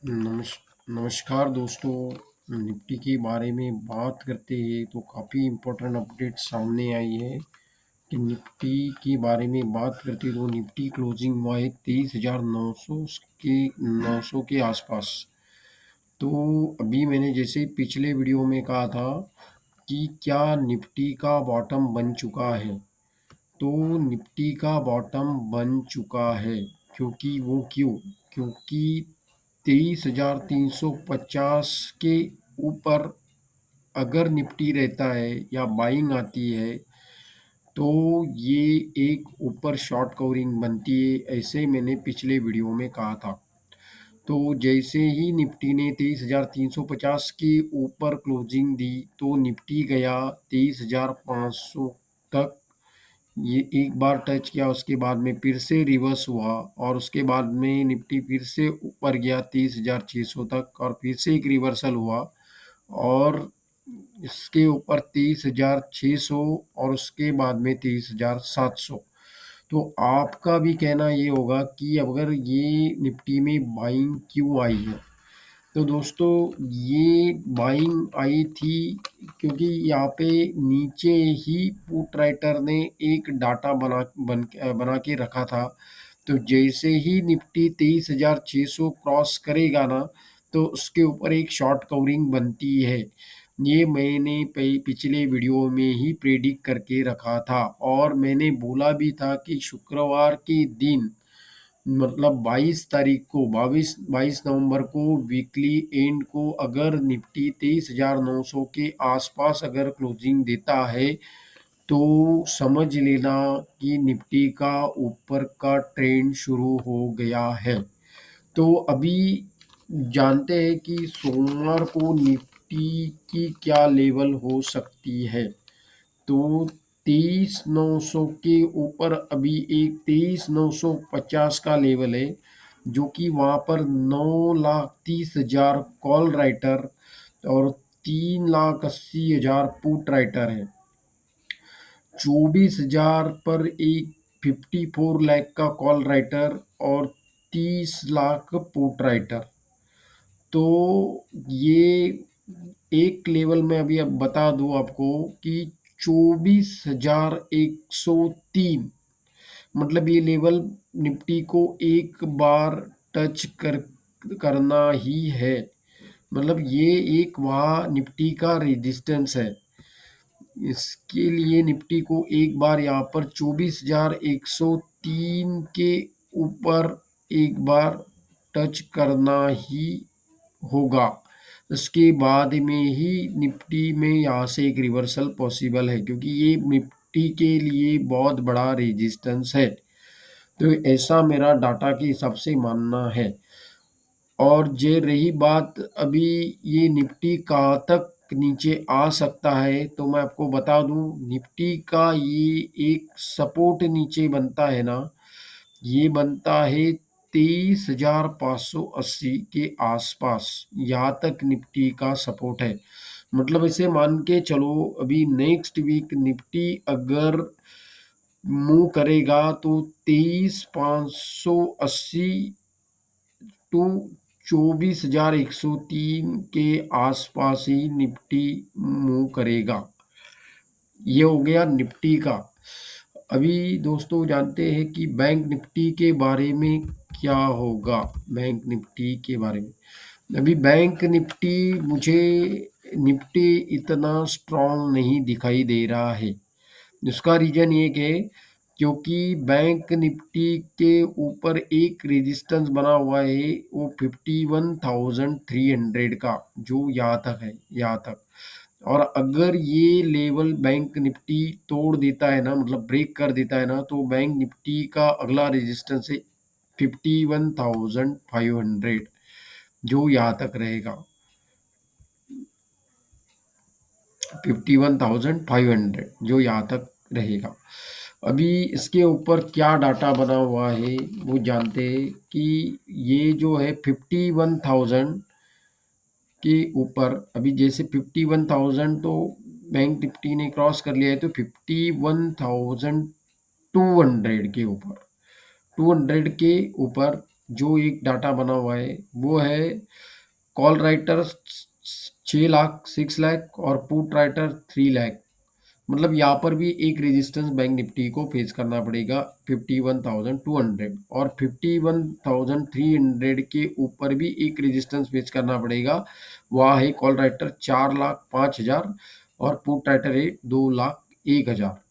नमस नमस्कार दोस्तों। निफ्टी के बारे में बात करते हैं तो काफ़ी इम्पोर्टेंट अपडेट सामने आई है कि निफ्टी के बारे में बात करते तो निफ्टी क्लोजिंग हुआ है 23,900 के आसपास। तो अभी मैंने जैसे पिछले वीडियो में कहा था कि क्या निफ्टी का बॉटम बन चुका है, तो निफ्टी का बॉटम बन चुका है। क्योंकि 23,350 के ऊपर अगर निफ्टी रहता है या बाइंग आती है तो ये एक ऊपर शॉर्ट कवरिंग बनती है, ऐसे मैंने पिछले वीडियो में कहा था। तो जैसे ही निफ्टी ने 23,350 के ऊपर क्लोजिंग दी तो निफ्टी गया 23,500 तक। ये एक बार टच किया, उसके बाद में फिर से रिवर्स हुआ और उसके बाद में निफ्टी फिर से ऊपर गया 30,600 तक और फिर से एक रिवर्सल हुआ और इसके ऊपर 30,600 और उसके बाद में 30,700। तो आपका भी कहना ये होगा कि अगर ये निफ्टी में बाइंग क्यों आई है, तो दोस्तों ये बाइंग आई थी क्योंकि यहाँ पे नीचे ही पुट राइटर ने एक डाटा बना के रखा था। तो जैसे ही निफ्टी 23,600 क्रॉस करेगा ना, तो उसके ऊपर एक शॉर्ट कवरिंग बनती है। ये मैंने पिछले वीडियो में ही प्रेडिक्ट करके रखा था और मैंने बोला भी था कि शुक्रवार के दिन मतलब 22 तारीख को 22 नवंबर को वीकली एंड को अगर निफ्टी 23,900 के आसपास अगर क्लोजिंग देता है तो समझ लेना कि निफ्टी का ऊपर का ट्रेंड शुरू हो गया है। तो अभी जानते हैं कि सोमवार को निफ्टी की क्या लेवल हो सकती है। तो 23,900 के ऊपर अभी एक 23,950 का लेवल है, जो कि वहाँ पर 9,30,000 कॉल राइटर और 3,80,000 पुट राइटर है। 24,000 पर एक 54 लाख का कॉल राइटर और 30 लाख पुट राइटर। तो ये एक लेवल में अभी अब बता दूं आपको कि 24,103, मतलब ये लेवल निफ्टी को एक बार टच करना ही है। मतलब ये एक वहाँ निफ्टी का रेजिस्टेंस है। इसके लिए निफ्टी को एक बार यहाँ पर 24,103 के ऊपर एक बार टच करना ही होगा। उसके बाद में ही निफ्टी में यहाँ से एक रिवर्सल पॉसिबल है, क्योंकि ये निफ्टी के लिए बहुत बड़ा रेजिस्टेंस है। तो ऐसा मेरा डाटा के हिसाब से मानना है। और जे रही बात अभी ये निफ्टी कहाँ तक नीचे आ सकता है, तो मैं आपको बता दूं निफ्टी का ये एक सपोर्ट नीचे बनता है ना, ये बनता है 23,580 के आसपास। यहाँ तक निफ्टी का सपोर्ट है। मतलब इसे मान के चलो अभी नेक्स्ट वीक निफ्टी अगर मूव करेगा तो 23,580 टू 24,103 के आसपास ही निफ्टी मूव करेगा। ये हो गया निफ्टी का। अभी दोस्तों जानते हैं कि बैंक निफ्टी के बारे में क्या होगा। बैंक निफ्टी के बारे में अभी बैंक निफ्टी मुझे निफ्टी इतना स्ट्रांग नहीं दिखाई दे रहा है। इसका रीजन ये है क्योंकि बैंक निफ्टी के ऊपर एक रेजिस्टेंस बना हुआ है, वो 51,300 का, जो यहाँ तक है, यहाँ तक। और अगर ये लेवल बैंक निफ्टी तोड़ देता है ना, मतलब ब्रेक कर देता है ना, तो बैंक निफ्टी का अगला रेजिस्टेंस है 51,500, जो यहाँ तक रहेगा। 51,500 जो यहाँ तक रहेगा। अभी इसके ऊपर क्या डाटा बना हुआ है वो जानते हैं कि ये जो है 51,000 के ऊपर, अभी जैसे 51,000 तो बैंक निफ्टी ने क्रॉस कर लिया है, तो 51,200 के ऊपर, 200 के ऊपर जो एक डाटा बना हुआ है वो है कॉल राइटर 6 लाख 6 लाख और पुट राइटर 3 लाख। मतलब यहाँ पर भी एक रेजिस्टेंस बैंक निफ्टी को फेस करना पड़ेगा 51,200, और 51,300 के ऊपर भी एक रेजिस्टेंस फेस करना पड़ेगा। वहाँ है कॉल राइटर 4,05,000 और पुट राइटर है 2,01,000।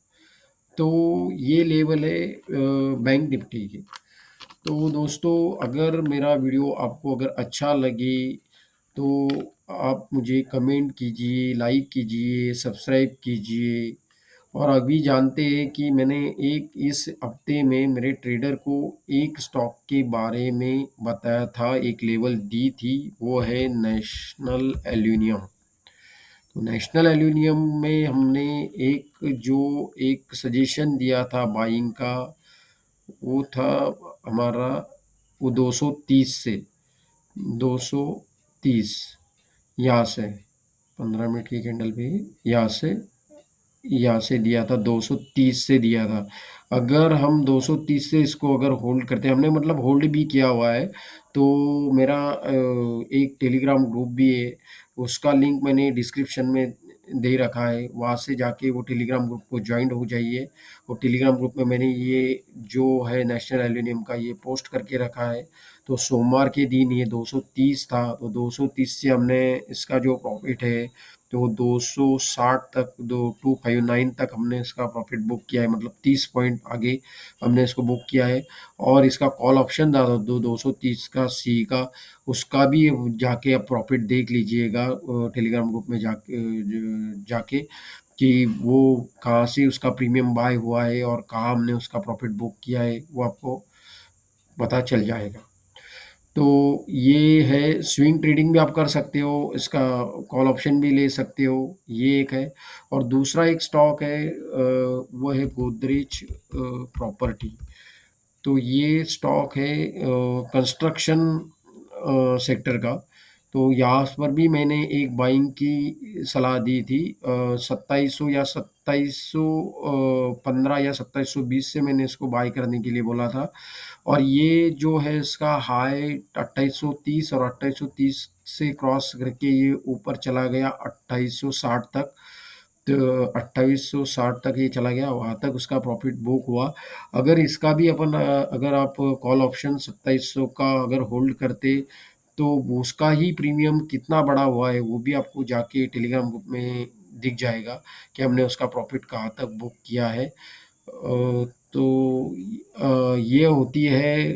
तो ये लेवल है बैंक निफ्टी के। तो दोस्तों, अगर मेरा वीडियो आपको अगर अच्छा लगे तो आप मुझे कमेंट कीजिए, लाइक कीजिए, सब्सक्राइब कीजिए। और अभी जानते हैं कि मैंने एक इस हफ्ते में मेरे ट्रेडर को एक स्टॉक के बारे में बताया था, एक लेवल दी थी, वो है नेशनल एल्यूमिनियम। तो नेशनल एल्यूमिनियम में हमने जो एक सजेशन दिया था बाइंग का, वो था हमारा वो 230 से 230, यहाँ से 15 मिनट की कैंडल पे यहाँ से दिया था, 230 से दिया था। अगर हम 230 से इसको अगर होल्ड करते हैं, हमने मतलब होल्ड भी किया हुआ है। तो मेरा एक टेलीग्राम ग्रुप भी है, उसका लिंक मैंने डिस्क्रिप्शन में दे रखा है, वहाँ से जाके वो टेलीग्राम ग्रुप को ज्वाइन हो जाइए। और टेलीग्राम ग्रुप में मैंने ये जो है नेशनल एल्यूमिनियम का ये पोस्ट करके रखा है। तो सोमवार के दिन ये 230 था, तो 230 से हमने इसका जो प्रॉफिट है तो 260 तक, 259 तक हमने इसका प्रॉफिट बुक किया है, मतलब 30 पॉइंट आगे हमने इसको बुक किया है। और इसका कॉल ऑप्शन था 230 का सी का, उसका भी जाके आप प्रॉफिट देख लीजिएगा टेलीग्राम ग्रुप में जाके कि वो कहाँ से उसका प्रीमियम बाय हुआ है और कहाँ हमने उसका प्रॉफिट बुक किया है, वो आपको पता चल जाएगा। तो ये है, स्विंग ट्रेडिंग भी आप कर सकते हो, इसका कॉल ऑप्शन भी ले सकते हो, ये एक है। और दूसरा एक स्टॉक है वो है गोदरेज प्रॉपर्टी। तो ये स्टॉक है कंस्ट्रक्शन सेक्टर का। तो यहाँ पर भी मैंने एक बाइंग की सलाह दी थी, 2700 या 2715 या 2720 से मैंने इसको बाय करने के लिए बोला था। और ये जो है इसका हाई 2830, और 2830 से क्रॉस करके ये ऊपर चला गया 2860 तक। तो 2860 तक ये चला गया, वहाँ तक उसका प्रॉफिट बुक हुआ। अगर इसका भी अगर आप कॉल ऑप्शन 2700 का अगर होल्ड करते तो वो उसका ही प्रीमियम कितना बड़ा हुआ है वो भी आपको जाके टेलीग्राम ग्रुप में दिख जाएगा कि हमने उसका प्रॉफिट कहाँ तक बुक किया है। तो ये होती है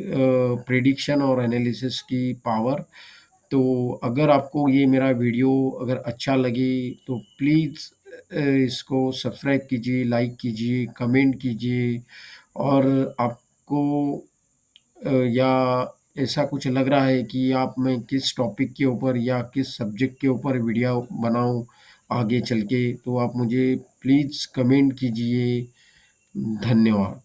प्रेडिक्शन और एनालिसिस की पावर। तो अगर आपको ये मेरा वीडियो अगर अच्छा लगे तो प्लीज़ इसको सब्सक्राइब कीजिए, लाइक कीजिए, कमेंट कीजिए। और आपको या ऐसा कुछ लग रहा है कि आप मैं किस टॉपिक के ऊपर या किस सब्जेक्ट के ऊपर वीडियो बनाऊं आगे चल के, तो आप मुझे प्लीज़ कमेंट कीजिए। धन्यवाद।